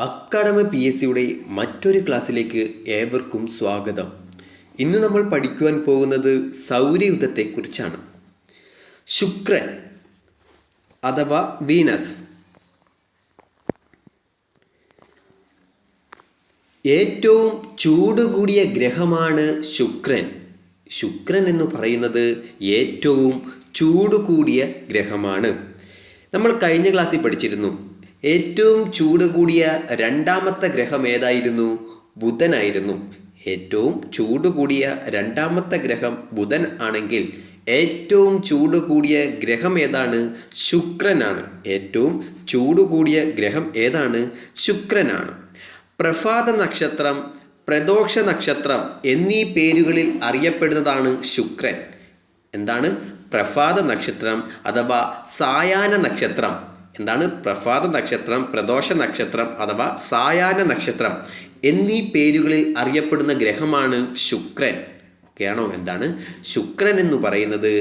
Academy PSCയുടെ മറ്റൊരു ക്ലാസ്സിലേക്ക് ഏവർക്കും സ്വാഗതം. ഇന്ന് നമ്മൾ പഠിക്കുവാൻ പോകുന്നത് സൗരയൂഥത്തെക്കുറിച്ചാണ്. ശുക്രൻ അഥവാ വീനസ് ഏറ്റവും ചൂട് കൂടിയ ഗ്രഹമാണ് ശുക്രൻ. ശുക്രൻ എന്ന് പറയുന്നത് ഏറ്റവും ചൂട് കൂടിയ ഗ്രഹമാണ്. നമ്മൾ കഴിഞ്ഞ ക്ലാസ്സിൽ പഠിച്ചിരുന്നു. ഏറ്റവും ചൂട് കൂടിയ രണ്ടാമത്തെ ഗ്രഹം ഏതായിരുന്നു? ബുധനായിരുന്നു. ഏറ്റവും ചൂട് കൂടിയ രണ്ടാമത്തെ ഗ്രഹം ബുധൻ ആണെങ്കിൽ ഏറ്റവും ചൂട് കൂടിയ ഗ്രഹം ഏതാണ്? ശുക്രനാണ്. ഏറ്റവും ചൂട് കൂടിയ ഗ്രഹം ഏതാണ്? ശുക്രനാണ്. പ്രഭാത നക്ഷത്രം, പ്രദോഷ നക്ഷത്രം എന്നീ പേരുകളിൽ അറിയപ്പെടുന്നതാണ് ശുക്രൻ. എന്താണ്? പ്രഭാത നക്ഷത്രം അഥവാ സായാഹ്ന നക്ഷത്രം. എന്താണ്? പ്രഭാത നക്ഷത്രം, പ്രദോഷ നക്ഷത്രം അഥവാ സായാഹ്ന നക്ഷത്രം എന്നീ പേരുകളിൽ അറിയപ്പെടുന്ന ഗ്രഹമാണ് ശുക്രൻ. ഓക്കെയാണോ? എന്താണ്? ശുക്രൻ എന്ന് പറയുന്നത്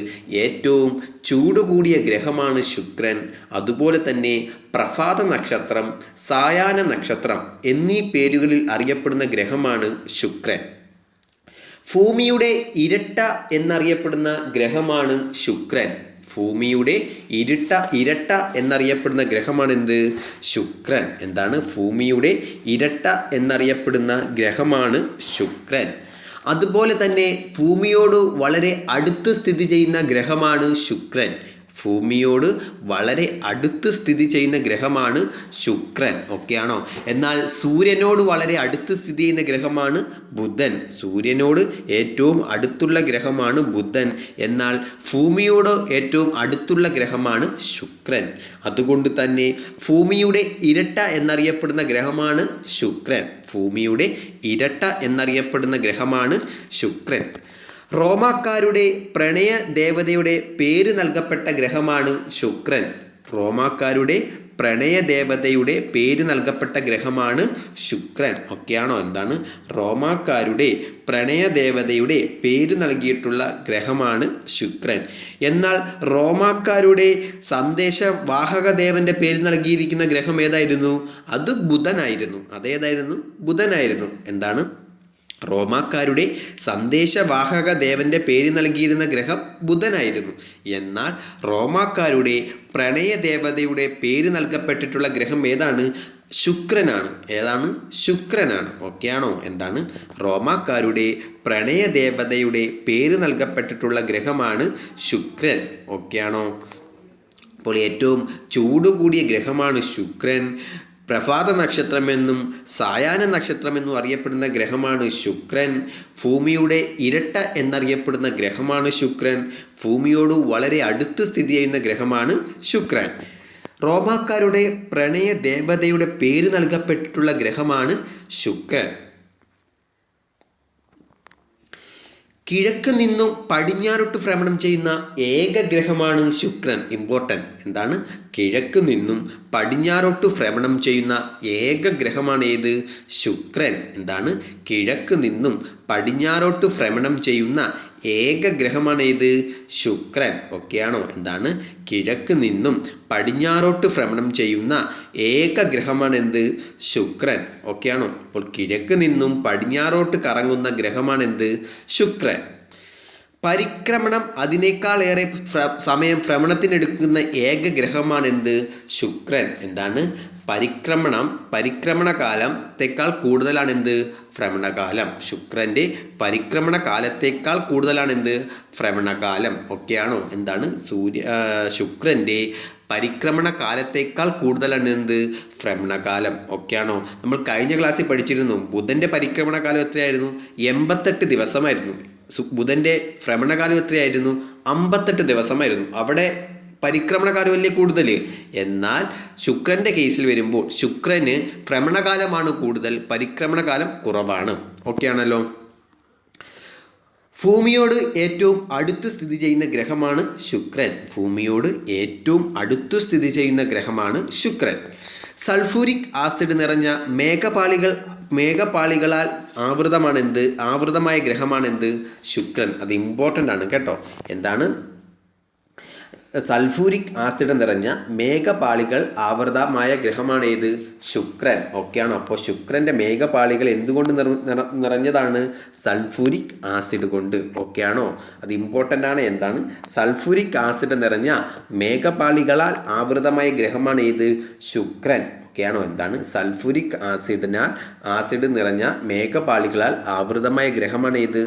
ഏറ്റവും ചൂട് കൂടിയ ഗ്രഹമാണ് ശുക്രൻ. അതുപോലെ തന്നെ പ്രഭാത നക്ഷത്രം, സായാഹ്ന നക്ഷത്രം എന്നീ പേരുകളിൽ അറിയപ്പെടുന്ന ഗ്രഹമാണ് ശുക്രൻ. ഭൂമിയുടെ ഇരട്ട എന്നറിയപ്പെടുന്ന ഗ്രഹമാണ് ശുക്രൻ. ഭൂമിയുടെ ഇരട്ട എന്നറിയപ്പെടുന്ന ഗ്രഹമാണ് എന്ത്? ശുക്രൻ. എന്താണ്? ഭൂമിയുടെ ഇരട്ട എന്നറിയപ്പെടുന്ന ഗ്രഹമാണ് ശുക്രൻ. അതുപോലെ തന്നെ ഭൂമിയോട് വളരെ അടുത്ത് സ്ഥിതി ചെയ്യുന്ന ഗ്രഹമാണ് ശുക്രൻ. ഭൂമിയോട് വളരെ അടുത്ത് സ്ഥിതി ചെയ്യുന്ന ഗ്രഹമാണ് ശുക്രൻ. ഓക്കെയാണോ? എന്നാൽ സൂര്യനോട് വളരെ അടുത്ത് സ്ഥിതി ചെയ്യുന്ന ഗ്രഹമാണ് ബുധൻ. സൂര്യനോട് ഏറ്റവും അടുത്തുള്ള ഗ്രഹമാണ് ബുധൻ. എന്നാൽ ഭൂമിയോട് ഏറ്റവും അടുത്തുള്ള ഗ്രഹമാണ് ശുക്രൻ. അതുകൊണ്ട് തന്നെ ഭൂമിയുടെ ഇരട്ട എന്നറിയപ്പെടുന്ന ഗ്രഹമാണ് ശുക്രൻ. ഭൂമിയുടെ ഇരട്ട എന്നറിയപ്പെടുന്ന ഗ്രഹമാണ് ശുക്രൻ. റോമാക്കാരുടെ പ്രണയ ദേവതയുടെ പേര് നൽകപ്പെട്ട ഗ്രഹമാണ് ശുക്രൻ. റോമാക്കാരുടെ പ്രണയ ദേവതയുടെ പേര് നൽകപ്പെട്ട ഗ്രഹമാണ് ശുക്രൻ. ഓക്കെയാണോ? എന്താണ്? റോമാക്കാരുടെ പ്രണയ ദേവതയുടെ പേര് നൽകിയിട്ടുള്ള ഗ്രഹമാണ് ശുക്രൻ. എന്നാൽ റോമാക്കാരുടെ സന്ദേശവാഹക ദേവന്റെ പേര് നൽകിയിരിക്കുന്ന ഗ്രഹം ഏതായിരുന്നു? അത് ബുധനായിരുന്നു. അതേതായിരുന്നു? ബുധനായിരുന്നു. എന്താണ്? റോമാക്കാരുടെ സന്ദേശവാഹക ദേവന്റെ പേര് നൽകിയിരുന്ന ഗ്രഹം ബുധനായിരുന്നു. എന്നാൽ റോമാക്കാരുടെ പ്രണയ ദേവതയുടെ പേര് നൽകപ്പെട്ടിട്ടുള്ള ഗ്രഹം ഏതാണ്? ശുക്രനാണ്. ഏതാണ്? ശുക്രനാണ്. ഓക്കെയാണോ? എന്താണ്? റോമാക്കാരുടെ പ്രണയ ദേവതയുടെ പേര് നൽകപ്പെട്ടിട്ടുള്ള ഗ്രഹമാണ് ശുക്രൻ. ഓക്കെയാണോ? അപ്പോൾ ഏറ്റവും ചൂട് കൂടിയ ഗ്രഹമാണ് ശുക്രൻ. പ്രഭാത നക്ഷത്രമെന്നും സായാഹ്ന നക്ഷത്രമെന്നും അറിയപ്പെടുന്ന ഗ്രഹമാണ് ശുക്രൻ. ഭൂമിയുടെ ഇരട്ട എന്നറിയപ്പെടുന്ന ഗ്രഹമാണ് ശുക്രൻ. ഭൂമിയോട് വളരെ അടുത്ത് സ്ഥിതി ചെയ്യുന്ന ഗ്രഹമാണ് ശുക്രൻ. റോമാക്കാരുടെ പ്രണയ ദേവതയുടെ പേര് നൽകപ്പെട്ടിട്ടുള്ള ഗ്രഹമാണ് ശുക്രൻ. കിഴക്ക് നിന്നും പടിഞ്ഞാറോട്ട് ഭ്രമണം ചെയ്യുന്ന ഏക ഗ്രഹമാണ് ശുക്രൻ. ഇമ്പോർട്ടൻ്റ്. എന്താണ്? കിഴക്ക് നിന്നും പടിഞ്ഞാറോട്ട് ഭ്രമണം ചെയ്യുന്ന ഏക ഗ്രഹമാണ് ഏത്? ശുക്രൻ. എന്താണ്? കിഴക്ക് നിന്നും പടിഞ്ഞാറോട്ട് ഭ്രമണം ചെയ്യുന്ന ഏക ഗ്രഹമാണ് ഏത്? ശുക്രൻ. ഓക്കെയാണോ? എന്താണ്? കിഴക്ക് നിന്നും പടിഞ്ഞാറോട്ട് ഭ്രമണം ചെയ്യുന്ന ഏക ഗ്രഹമാണ് എന്ത്? ശുക്രൻ. ഓക്കെയാണോ? അപ്പോൾ കിഴക്ക് നിന്നും പടിഞ്ഞാറോട്ട് കറങ്ങുന്ന ഗ്രഹമാണ് എന്ത്? ശുക്രൻ. പരിക്രമണം അതിനേക്കാളേറെ സമയം ഭ്രമണത്തിനെടുക്കുന്ന ഏക ഗ്രഹമാണ് എന്ത്? ശുക്രൻ. എന്താണ്? പരിക്രമണ കാലത്തേക്കാൾ കൂടുതലാണ് എന്ത്? ഭ്രമണകാലം. ശുക്രൻ്റെ പരിക്രമണ കാലത്തേക്കാൾ കൂടുതലാണ് എന്ത്? ഭ്രമണകാലം. ഓക്കെയാണോ? എന്താണ്? ശുക്രൻ്റെ പരിക്രമണ കാലത്തേക്കാൾ കൂടുതലാണ് എന്ത്? ഭ്രമണകാലം. ഓക്കെയാണോ? നമ്മൾ കഴിഞ്ഞ ക്ലാസ്സിൽ പഠിച്ചിരുന്നു. ബുധൻ്റെ പരിക്രമണ കാലം എത്രയായിരുന്നു? 88 ദിവസമായിരുന്നു. ബുധൻ്റെ ഭ്രമണകാലം എത്രയായിരുന്നു? 58 ദിവസമായിരുന്നു. അവിടെ പരിക്രമണകാലം വലിയ കൂടുതൽ. എന്നാൽ ശുക്രൻ്റെ കേസിൽ വരുമ്പോൾ ശുക്രന് ഭ്രമണകാലമാണ് കൂടുതൽ, പരിക്രമണകാലം കുറവാണ്. ഓക്കെ ആണല്ലോ? ഭൂമിയോട് ഏറ്റവും അടുത്ത് സ്ഥിതി ചെയ്യുന്ന ഗ്രഹമാണ് ശുക്രൻ. ഭൂമിയോട് ഏറ്റവും അടുത്ത് സ്ഥിതി ചെയ്യുന്ന ഗ്രഹമാണ് ശുക്രൻ. സൾഫൂരിക് ആസിഡ് നിറഞ്ഞ മേഘപാളികളാൽ ആവൃതമായ ഗ്രഹമാണ് എന്ത്? ശുക്രൻ. അത് ഇമ്പോർട്ടൻ്റ് ആണ് കേട്ടോ. എന്താണ്? സൾഫൂരിക് ആസിഡ് നിറഞ്ഞ മേഘപാളികൾ ആവൃതമായ ഗ്രഹമാണ് ഏത്? ശുക്രൻ. ഓക്കെയാണോ? അപ്പോൾ ശുക്രൻ്റെ മേഘപാളികൾ എന്തുകൊണ്ട് നിറഞ്ഞതാണ്? സൾഫൂരിക് ആസിഡ് കൊണ്ട്. ഓക്കെയാണോ? അത് ഇമ്പോർട്ടൻ്റ് ആണ്. എന്താണ്? സൾഫൂരിക് ആസിഡ് നിറഞ്ഞ മേഘപാളികളാൽ ആവൃതമായ ഗ്രഹമാണ് ഏത്? ശുക്രൻ. ഓക്കെയാണോ? എന്താണ്? സൾഫൂരിക് ആസിഡ് നിറഞ്ഞ മേഘപാളികളാൽ ആവൃതമായ ഗ്രഹമാണ് ഏത്?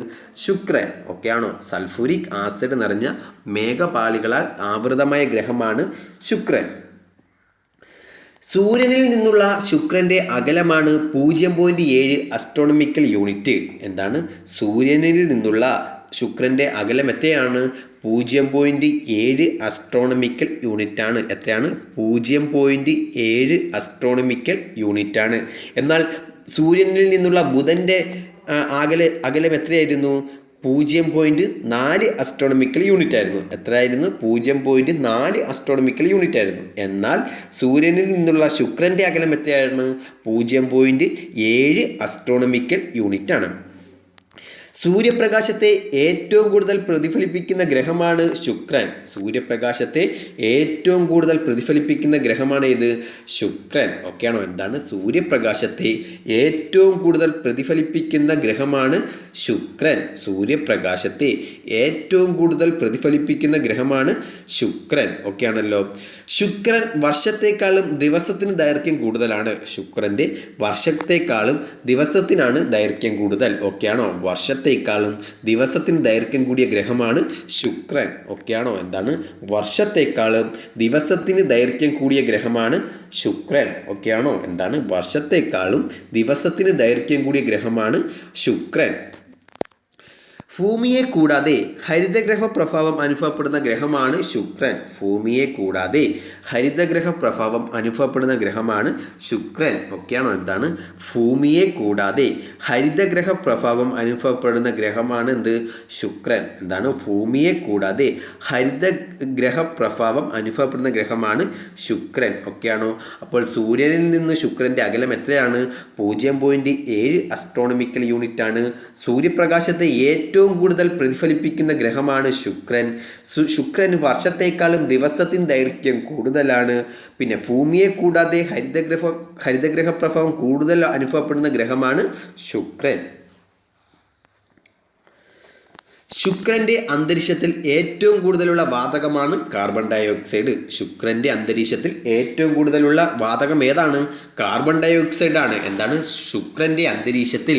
ശുക്രൻ. ഓക്കെയാണോ? സൾഫൂരിക് ആസിഡ് നിറഞ്ഞ മേഘപാളികളാൽ ആവൃതമായ ഗ്രഹമാണ് ശുക്രൻ. സൂര്യനിൽ നിന്നുള്ള ശുക്രൻ്റെ അകലമാണ് 0.7 അസ്ട്രോണമിക്കൽ യൂണിറ്റ്. എന്താണ്? സൂര്യനിൽ നിന്നുള്ള ശുക്രൻ്റെ അകലം എത്രയാണ്? 0.7 അസ്ട്രോണമിക്കൽ യൂണിറ്റാണ്. എത്രയാണ്? 0.7 അസ്ട്രോണമിക്കൽ യൂണിറ്റാണ്. എന്നാൽ സൂര്യനിൽ നിന്നുള്ള ബുധൻ്റെ അകലം എത്രയായിരുന്നു? 0.4 അസ്ട്രോണമിക്കൽ യൂണിറ്റ് ആയിരുന്നു. എത്രയായിരുന്നു? 0.4 അസ്ട്രോണമിക്കൽ യൂണിറ്റ് ആയിരുന്നു. എന്നാൽ സൂര്യനിൽ നിന്നുള്ള ശുക്രൻ്റെ അകലം എത്രയാണ്? 0.7 അസ്ട്രോണമിക്കൽ യൂണിറ്റ് ആണ്. സൂര്യപ്രകാശത്തെ ഏറ്റവും കൂടുതൽ പ്രതിഫലിപ്പിക്കുന്ന ഗ്രഹമാണ് ശുക്രൻ. സൂര്യപ്രകാശത്തെ ഏറ്റവും കൂടുതൽ പ്രതിഫലിപ്പിക്കുന്ന ഗ്രഹമാണ് ഏത്? ശുക്രൻ. ഓക്കെയാണോ? എന്താണ്? സൂര്യപ്രകാശത്തെ ഏറ്റവും കൂടുതൽ പ്രതിഫലിപ്പിക്കുന്ന ഗ്രഹമാണ് ശുക്രൻ. സൂര്യപ്രകാശത്തെ ഏറ്റവും കൂടുതൽ പ്രതിഫലിപ്പിക്കുന്ന ഗ്രഹമാണ് ശുക്രൻ. ഓക്കെയാണല്ലോ. ശുക്രൻ വർഷത്തെക്കാളും ദിവസത്തിന് ദൈർഘ്യം കൂടുതലാണ്. ശുക്രൻ്റെ വർഷത്തെക്കാളും ദിവസത്തിനാണ് ദൈർഘ്യം കൂടുതൽ. ഓക്കെയാണോ? വർഷത്തെക്കാളും ദിവസത്തിന് ദൈർഘ്യം കൂടിയ ഗ്രഹമാണ് ശുക്രൻ. ഓക്കെയാണോ? എന്താണ്? വർഷത്തെക്കാളും ദിവസത്തിന് ദൈർഘ്യം കൂടിയ ഗ്രഹമാണ് ശുക്രൻ. ഓക്കെയാണോ? എന്താണ്? വർഷത്തെക്കാളും ദിവസത്തിന് ദൈർഘ്യം കൂടിയ ഗ്രഹമാണ് ശുക്രൻ. ഭൂമിയെ കൂടാതെ ഹരിതഗ്രഹ പ്രഭാവം അനുഭവപ്പെടുന്ന ഗ്രഹമാണ് ശുക്രൻ. ഭൂമിയെ കൂടാതെ ഹരിതഗ്രഹ പ്രഭാവം അനുഭവപ്പെടുന്ന ഗ്രഹമാണ് ശുക്രൻ. ഓക്കെയാണോ? എന്താണ്? ഭൂമിയെ കൂടാതെ ഹരിതഗ്രഹ പ്രഭാവം അനുഭവപ്പെടുന്ന ഗ്രഹമാണ് എന്ത്? ശുക്രൻ. എന്താണ്? ഭൂമിയെ കൂടാതെ ഹരിതഗ്രഹ പ്രഭാവം അനുഭവപ്പെടുന്ന ഗ്രഹമാണ് ശുക്രൻ. ഓക്കെയാണോ? അപ്പോൾ സൂര്യനിൽ നിന്ന് ശുക്രൻ്റെ അകലം എത്രയാണ്? 0.7 അസ്ട്രോണമിക്കൽ യൂണിറ്റ് ആണ്. സൂര്യപ്രകാശത്തെ ഏറ്റവും കൂടുതൽ പ്രതിഫലിപ്പിക്കുന്ന ഗ്രഹമാണ് ശുക്രൻ. ശുക്രന് വർഷത്തെക്കാളും ദിവസത്തിന് ദൈർഘ്യം കൂടുതലാണ്. പിന്നെ ഭൂമിയെ കൂടാതെ ഹരിതഗ്രഹ പ്രഭാവം കൂടുതൽ അനുഭവപ്പെടുന്ന ഗ്രഹമാണ് ശുക്രൻ. ശുക്രൻ്റെ അന്തരീക്ഷത്തിൽ ഏറ്റവും കൂടുതലുള്ള വാതകമാണ് കാർബൺ ഡൈ ഓക്സൈഡ്. ശുക്രൻ്റെ അന്തരീക്ഷത്തിൽ ഏറ്റവും കൂടുതലുള്ള വാതകം ഏതാണ്? കാർബൺ ഡൈ ഓക്സൈഡ് ആണ്. എന്താണ്? ശുക്രൻ്റെ അന്തരീക്ഷത്തിൽ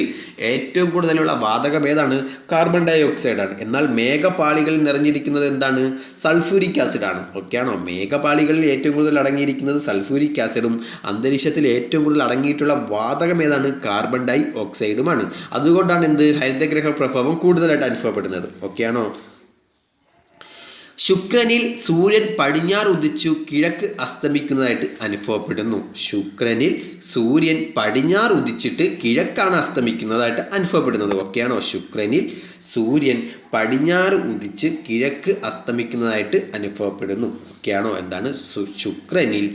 ഏറ്റവും കൂടുതലുള്ള വാതകം ഏതാണ്? കാർബൺ ഡൈ ഓക്സൈഡ് ആണ്. എന്നാൽ മേഘപാളികളിൽ നിറഞ്ഞിരിക്കുന്നത് എന്താണ്? സൾഫൂരിക് ആസിഡ് ആണ്. ഓക്കെയാണോ? മേഘപാളികളിൽ ഏറ്റവും കൂടുതൽ അടങ്ങിയിരിക്കുന്നത് സൾഫൂരിക് ആസിഡും അന്തരീക്ഷത്തിൽ ഏറ്റവും കൂടുതൽ അടങ്ങിയിട്ടുള്ള വാതകം ഏതാണ്? കാർബൺ ഡൈ ഓക്സൈഡുമാണ്. അതുകൊണ്ടാണ് എന്ത്? ഹരിതഗ്രഹ പ്രഭാവം കൂടുതലായിട്ട് അനുഭവപ്പെടുന്നത്. ഓക്കെയാണോ? ശുക്രനിൽ സൂര്യൻ പടിഞ്ഞാറ് ഉദിച്ചു കിഴക്ക് അസ്തമിക്കുന്നതായിട്ട് അനുഭവപ്പെടുന്നു. ശുക്രനിൽ സൂര്യൻ പടിഞ്ഞാറ് ഉദിച്ചിട്ട് കിഴക്കാണ് അസ്തമിക്കുന്നതായിട്ട് അനുഭവപ്പെടുന്നത്. ഓക്കെയാണോ? ശുക്രനിൽ സൂര്യൻ പടിഞ്ഞാറ് ഉദിച്ച് കിഴക്ക് അസ്തമിക്കുന്നതായിട്ട് അനുഭവപ്പെടുന്നു. ഓക്കെയാണോ? എന്താണ്? ശുക്രനിൽ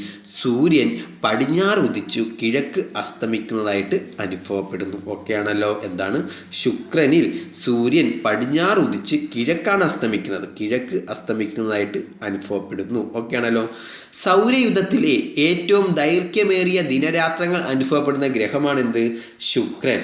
സൂര്യൻ പടിഞ്ഞാറ് ഉദിച്ചു കിഴക്ക് അസ്തമിക്കുന്നതായിട്ട് അനുഭവപ്പെടുന്നു. ഓക്കെയാണല്ലോ. എന്താണ്? ശുക്രനിൽ സൂര്യൻ പടിഞ്ഞാറ് ഉദിച്ച് കിഴക്കാണ് അസ്തമിക്കുന്നത്. കിഴക്ക് അസ്തമിക്കുന്നതായിട്ട് അനുഭവപ്പെടുന്നു. ഓക്കെയാണല്ലോ. സൗരയുധത്തിലെ ഏറ്റവും ദൈർഘ്യമേറിയ ദിനരാത്രങ്ങൾ അനുഭവപ്പെടുന്ന ഗ്രഹമാണ് എന്ത്? ശുക്രൻ.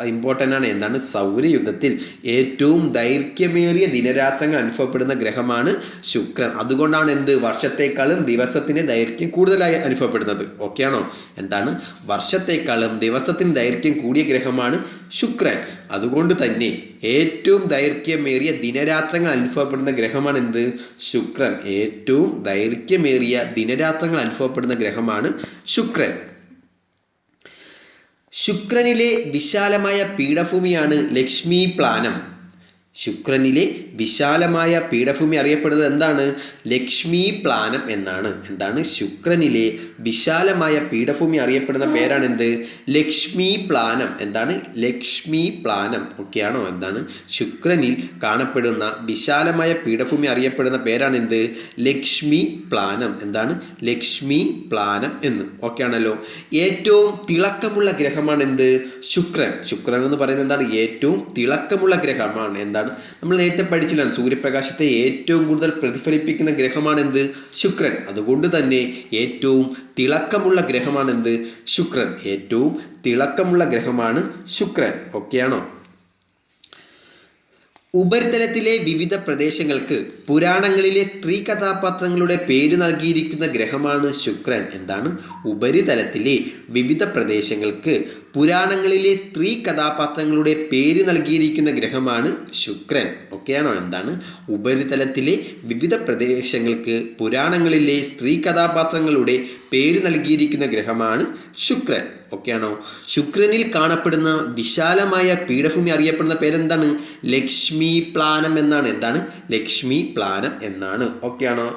ഇമ്പോർട്ടൻ്റ് ആണ്. എന്താണ്? സൗരയുധത്തിൽ ഏറ്റവും ദൈർഘ്യമേറിയ ദിനരാത്രങ്ങൾ അനുഭവപ്പെടുന്ന ഗ്രഹമാണ് ശുക്രൻ. അതുകൊണ്ടാണ് എന്ത്? വർഷത്തെക്കാളും ദിവസത്തിന് ദൈർഘ്യം കൂടുതലായി അനുഭവപ്പെടുന്നത്. ഓക്കെയാണോ? എന്താണ്? വർഷത്തെക്കാളും ദിവസത്തിന് ദൈർഘ്യം കൂടിയ ഗ്രഹമാണ് ശുക്രൻ. അതുകൊണ്ട് തന്നെ ഏറ്റവും ദൈർഘ്യമേറിയ ദിനരാത്രങ്ങൾ അനുഭവപ്പെടുന്ന ഗ്രഹമാണ് എന്ത്? ശുക്രൻ. ഏറ്റവും ദൈർഘ്യമേറിയ ദിനരാത്രങ്ങൾ അനുഭവപ്പെടുന്ന ഗ്രഹമാണ് ശുക്രൻ. ശുക്രനിലെ വിശാലമായ പീഠഭൂമിയാണ് ലക്ഷ്മി പ്ലാനം. ശുക്രനിലെ വിശാലമായ പീഠഭൂമി അറിയപ്പെടുന്നത് എന്താണ്? ലക്ഷ്മി പ്ലാനം എന്നാണ്. എന്താണ്? ശുക്രനിലെ വിശാലമായ പീഠഭൂമി അറിയപ്പെടുന്ന പേരാണ് എന്ത്? ലക്ഷ്മി പ്ലാനം. എന്താണ്? ലക്ഷ്മി പ്ലാനം. ഓക്കെയാണോ? എന്താണ്? ശുക്രനിൽ കാണപ്പെടുന്ന വിശാലമായ പീഠഭൂമി അറിയപ്പെടുന്ന പേരാണ് എന്ത്? ലക്ഷ്മി പ്ലാനം. എന്താണ്? ലക്ഷ്മി പ്ലാനം എന്ന്. ഓക്കെയാണല്ലോ. ഏറ്റവും തിളക്കമുള്ള ഗ്രഹമാണ് എന്ത്? ശുക്രൻ. ശുക്രൻ എന്ന് പറയുന്നത് എന്താണ്? ഏറ്റവും തിളക്കമുള്ള ഗ്രഹമാണ്. എന്താണ്? എന്താണ്? നമ്മൾ നേരത്തെ പഠിച്ചില്ലാണ്, സൂര്യപ്രകാശത്തെ ഏറ്റവും കൂടുതൽ പ്രതിഫലിപ്പിക്കുന്ന ഗ്രഹമാണ് എന്ത്? ശുക്രൻ. അതുകൊണ്ട് തന്നെ ഏറ്റവും തിളക്കമുള്ള ഗ്രഹമാണ് എന്ത്? ശുക്രൻ. ഏറ്റവും തിളക്കമുള്ള ഗ്രഹമാണ് ശുക്രൻ. ഓക്കെയാണോ? ഉപരിതലത്തിലെ വിവിധ പ്രദേശങ്ങൾക്ക് പുരാണങ്ങളിലെ സ്ത്രീ കഥാപാത്രങ്ങളുടെ പേര് നൽകിയിരിക്കുന്ന ഗ്രഹമാണ് ശുക്രൻ. എന്താണ്? ഉപരിതലത്തിലെ വിവിധ പ്രദേശങ്ങൾക്ക് പുരാണങ്ങളിലെ സ്ത്രീ കഥാപാത്രങ്ങളുടെ പേര് നൽകിയിരിക്കുന്ന ഗ്രഹമാണ് ശുക്രൻ. ഓക്കെയാണോ? എന്താണ്? ഉപരിതലത്തിലെ വിവിധ പ്രദേശങ്ങൾക്ക് പുരാണങ്ങളിലെ സ്ത്രീ കഥാപാത്രങ്ങളുടെ പേര് നൽകിയിരിക്കുന്ന ഗ്രഹമാണ് ശുക്രൻ. ഓക്കെയാണോ? ശുക്രനിൽ കാണപ്പെടുന്ന വിശാലമായ പീഠഭൂമി അറിയപ്പെടുന്ന പേരെന്താണ്? ലക്ഷ്മി പ്ലാനം എന്നാണ്. എന്താണ്? ലക്ഷ്മി പ്ലാനം എന്നാണ്. ഓക്കെയാണോ?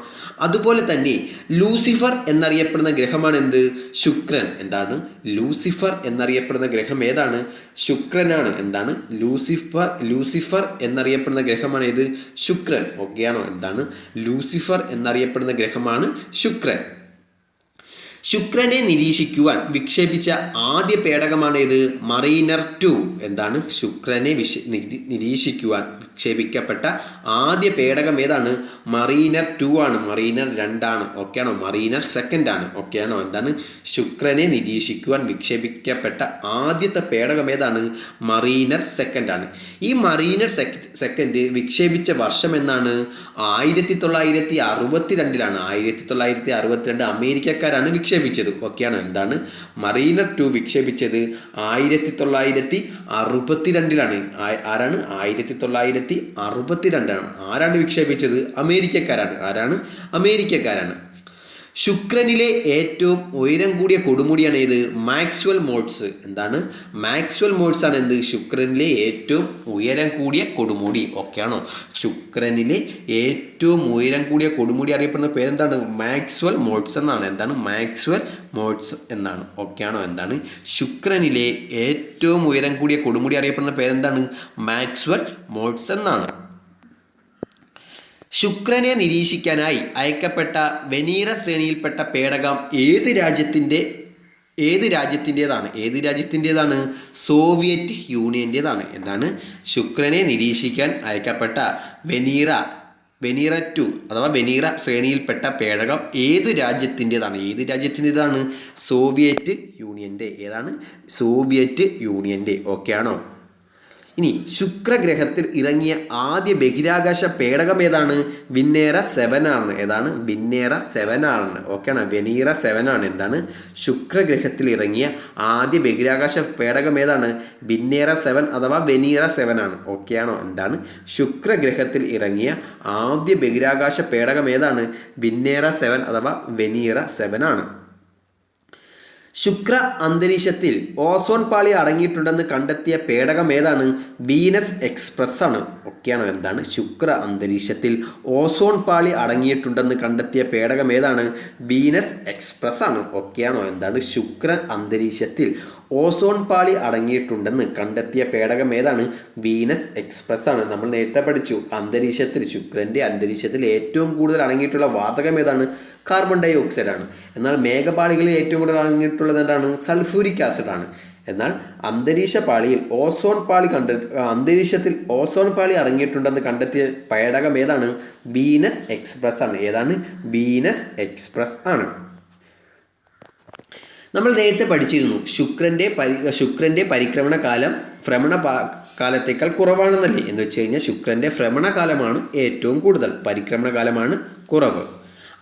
അതുപോലെ തന്നെ ലൂസിഫർ എന്നറിയപ്പെടുന്ന ഗ്രഹമാണ് എന്ത്? ശുക്രൻ. എന്താണ്? ലൂസിഫർ എന്നറിയപ്പെടുന്ന ഗ്രഹം ഏതാണ്? ശുക്രനാണ്. എന്താണ്? ലൂസിഫർ എന്നറിയപ്പെടുന്ന ഗ്രഹമാണ് ഏത്? ശുക്രൻ. ഓക്കെയാണോ? എന്താണ്? ലൂസിഫർ എന്നറിയപ്പെടുന്ന ഗ്രഹമാണ് ശുക്രൻ. ശുക്രനെ നിരീക്ഷിക്കുവാൻ വിക്ഷേപിച്ച ആദ്യ പേടകമാണ് ഏത്? മറീനർ 2. എന്താണ്? ശുക്രനെ നിരീക്ഷിക്കുവാൻ വിക്ഷേപിക്കപ്പെട്ട ആദ്യ പേടകം ഏതാണ്? മറീനർ 2 ആണ്. മറീനർ 2 ആണ്. ഓക്കെയാണോ? മറീനർ 2 ആണ്. ഓക്കെയാണോ? എന്താണ്? ശുക്രനെ നിരീക്ഷിക്കുവാൻ വിക്ഷേപിക്കപ്പെട്ട ആദ്യത്തെ പേടകം ഏതാണ്? മറീനർ 2 ആണ്. ഈ മറീനർ 2 വിക്ഷേപിച്ച വർഷം എന്നാണ്? 1962 1962 അമേരിക്കക്കാരാണ് വിക്ഷേപിച്ചത്. ഓക്കെയാണ്. എന്താണ്? മറീനർ 2 വിക്ഷേപിച്ചത് 1962 ആരാണ്? 1962 ആരാണ് വിക്ഷേപിച്ചത്? അമേരിക്കക്കാരാണ്. ആരാണ്? അമേരിക്കക്കാരാണ്. ശുക്രനിലെ ഏറ്റവും ഉയരം കൂടിയ കൊടുമുടിയാണ് ഏത്? Maxwell modes. എന്താണ്? മാക്സ്വെൽ മോഡ്സ് ആണ് എന്ത്? ശുക്രനിലെ ഏറ്റവും ഉയരം കൂടിയ കൊടുമുടി. ഓക്കെയാണോ? ശുക്രനിലെ ഏറ്റവും ഉയരം കൂടിയ കൊടുമുടി അറിയപ്പെടുന്ന പേരെന്താണ്? മാക്സ്വെൽ മോഡ്സ് എന്നാണ്. എന്താണ്? മാക്സ്വെൽ മോഡ്സ് എന്നാണ്. ഓക്കെയാണോ? എന്താണ്? ശുക്രനിലെ ഏറ്റവും ഉയരം കൂടിയ കൊടുമുടി അറിയപ്പെടുന്ന പേരെന്താണ്? മാക്സ്വെൽ മോഡ്സ് എന്നാണ്. ശുക്രനെ നിരീക്ഷിക്കാനായി അയക്കപ്പെട്ട വെനീറ ശ്രേണിയിൽപ്പെട്ട പേടകം ഏത് രാജ്യത്തിൻ്റെതാണ്? സോവിയറ്റ് യൂണിയൻ്റേതാണ്. എന്താണ്? ശുക്രനെ നിരീക്ഷിക്കാൻ അയക്കപ്പെട്ട വെനീറ 2 അഥവാ വെനീറ ശ്രേണിയിൽപ്പെട്ട പേടകം ഏത് രാജ്യത്തിൻ്റെതാണ്? സോവിയറ്റ് യൂണിയൻ്റെ. ഏതാണ്? സോവിയറ്റ് യൂണിയൻ്റെ. ഓക്കെയാണോ? ഇനി ശുക്രഗ്രഹത്തിൽ ഇറങ്ങിയ ആദ്യ ബഹിരാകാശ പേടകം ഏതാണ്? വിന്നേറ 7 ആണ്. ഏതാണ്? വിന്നേറ 7 ആണ്. ഓക്കെയാണ്. വെനീറ 7 ആണ്. എന്താണ്? ശുക്രഗ്രഹത്തിൽ ഇറങ്ങിയ ആദ്യ ബഹിരാകാശ പേടകം ഏതാണ്? വിന്നേറ 7 അഥവാ വെനീറ 7 ആണ്. ഓക്കെയാണോ? എന്താണ്? ശുക്രഗ്രഹത്തിൽ ഇറങ്ങിയ ആദ്യ ബഹിരാകാശ പേടകം ഏതാണ്? വിന്നേറ 7 അഥവാ വെനീറ 7 ആണ്. ശുക്ര അന്തരീക്ഷത്തിൽ ഓസോൺ പാളി അടങ്ങിയിട്ടുണ്ടെന്ന് കണ്ടെത്തിയ പേടകം ഏതാണ്? വീനസ് എക്സ്പ്രസ് ആണ്. ഒക്കെയാണോ? എന്താണ്? ശുക്ര അന്തരീക്ഷത്തിൽ ഓസോൺ പാളി അടങ്ങിയിട്ടുണ്ടെന്ന് കണ്ടെത്തിയ പേടകം ഏതാണ്? വീനസ് എക്സ്പ്രസ് ആണ്. ഒക്കെയാണോ? എന്താണ്? ശുക്ര അന്തരീക്ഷത്തിൽ ഓസോൺ പാളി അടങ്ങിയിട്ടുണ്ടെന്ന് കണ്ടെത്തിയ പേടകം ഏതാണ്? വീനസ് എക്സ്പ്രസ് ആണ്. നമ്മൾ നേരത്തെ പഠിച്ചു, ശുക്രൻ്റെ അന്തരീക്ഷത്തിൽ ഏറ്റവും കൂടുതൽ അടങ്ങിയിട്ടുള്ള വാതകം ഏതാണ്? കാർബൺ ഡൈ ഓക്സൈഡ് ആണ്. എന്നാൽ മേഘപാളികളിൽ ഏറ്റവും കൂടുതൽ അടങ്ങിയിട്ടുള്ളത് എന്താണ്? സൾഫ്യൂരിക് ആസിഡ് ആണ്. എന്നാൽ അന്തരീക്ഷത്തിൽ ഓസോൺ പാളി അടങ്ങിയിട്ടുണ്ടെന്ന് കണ്ടെത്തിയ പേടകം ഏതാണ്? വീനസ് എക്സ്പ്രസ് ആണ്. ഏതാണ്? വീനസ് എക്സ്പ്രസ് ആണ്. നമ്മൾ നേരത്തെ പഠിച്ചിരുന്നു, ശുക്രൻ്റെ പരിക്രമണ കാലം കാലത്തേക്കാൾ കുറവാണെന്നല്ലേ. എന്ന് വെച്ച് കഴിഞ്ഞാൽ ശുക്രൻ്റെ ഭ്രമണകാലമാണ് ഏറ്റവും കൂടുതൽ, പരിക്രമണ കാലമാണ് കുറവ്.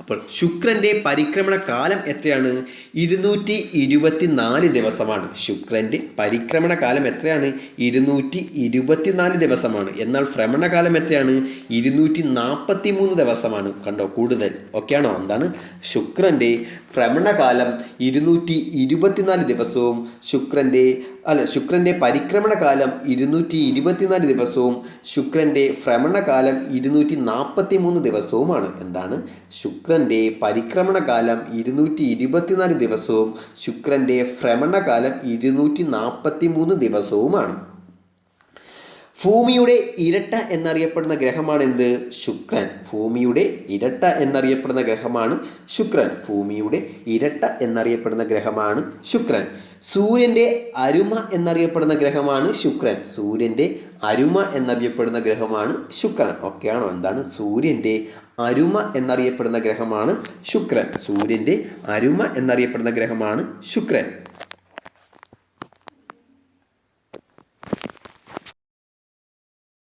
അപ്പോൾ ശുക്രൻ്റെ പരിക്രമണ കാലം എത്രയാണ്? 224 ദിവസമാണ്. ശുക്രൻ്റെ പരിക്രമണ കാലം എത്രയാണ്? 224 ദിവസമാണ്. എന്നാൽ ഭ്രമണകാലം എത്രയാണ്? 243 ദിവസമാണ്. കണ്ടോ? കൂടുതൽ. ഓക്കെയാണോ? എന്താണ്? ശുക്രൻ്റെ ഭ്രമണകാലം 224 ദിവസവും ശുക്രൻ്റെ പരിക്രമണ കാലം 224 ദിവസവും ശുക്രൻ്റെ ഭ്രമണകാലം 243 ദിവസവുമാണ്. എന്താണ്? ശുക്രൻ്റെ പരിക്രമണ കാലം 224 ദിവസവും ശുക്രൻ്റെ ഭ്രമണകാലം 243 ദിവസവുമാണ്. ഭൂമിയുടെ ഇരട്ട എന്നറിയപ്പെടുന്ന ഗ്രഹമാണ് എന്ത്? ശുക്രൻ. ഭൂമിയുടെ ഇരട്ട എന്നറിയപ്പെടുന്ന ഗ്രഹമാണ് ശുക്രൻ. ഭൂമിയുടെ ഇരട്ട എന്നറിയപ്പെടുന്ന ഗ്രഹമാണ് ശുക്രൻ. സൂര്യൻ്റെ അരുമ എന്നറിയപ്പെടുന്ന ഗ്രഹമാണ് ശുക്രൻ. സൂര്യൻ്റെ അരുമ എന്നറിയപ്പെടുന്ന ഗ്രഹമാണ് ശുക്രൻ. ഓക്കെയാണോ? എന്താണ്? സൂര്യൻ്റെ അരുമ എന്നറിയപ്പെടുന്ന ഗ്രഹമാണ് ശുക്രൻ. സൂര്യൻ്റെ അരുമ എന്നറിയപ്പെടുന്ന ഗ്രഹമാണ് ശുക്രൻ.